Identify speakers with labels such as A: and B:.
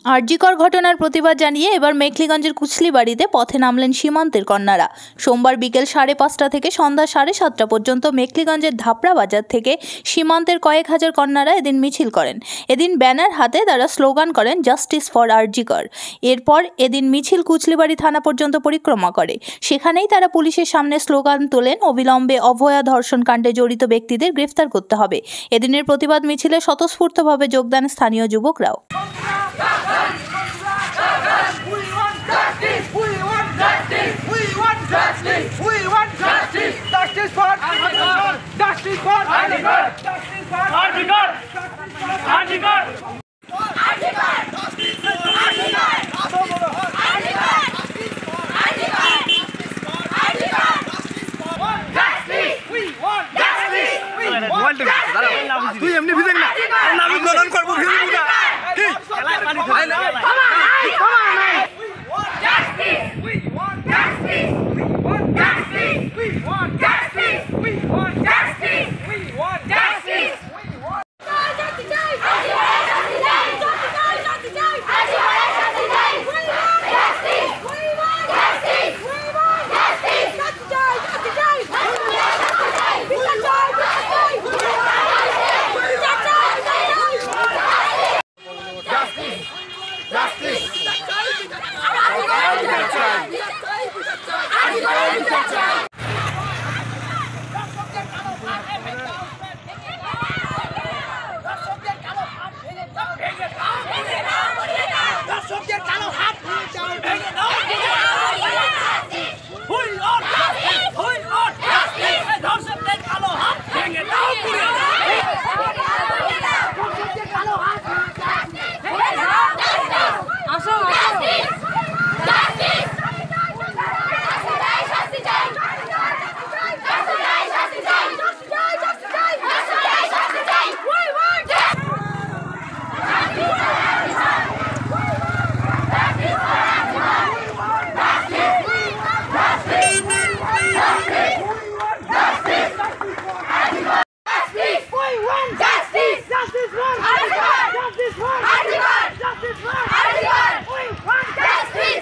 A: আরজিকর ঘটনার প্রতিবাদ জানিয়ে এবার মেখলিগঞ্জের কুচলিবাড়িতে পথে নামলেন সীমান্তের কন্যারা। সোমবার বিকেল 5:30 থেকে সন্ধ্যা 7:30 পর্যন্ত মেখলিগঞ্জের ধাপড়া বাজার থেকে সীমান্তের কয়েক হাজার কন্যারা এদিন মিছিল করেন। এদিন ব্যানার হাতে তারা স্লোগান করেন জাস্টিস ফর আরজিকর। এরপর এদিন মিছিল কুচলিবাড়ি থানা পর্যন্ত পরিক্রমা করে। সেখানেই তারা পুলিশের সামনে স্লোগান তোলেন, অবিলম্বে অভয়া ধর্ষণ কাণ্ডে জড়িত ব্যক্তিদের গ্রেফতার করতে হবে। এদিনের প্রতিবাদ মিছিলে স্বতঃস্ফূর্তভাবে যোগদান স্থানীয় যুবকরাও।
B: Justice for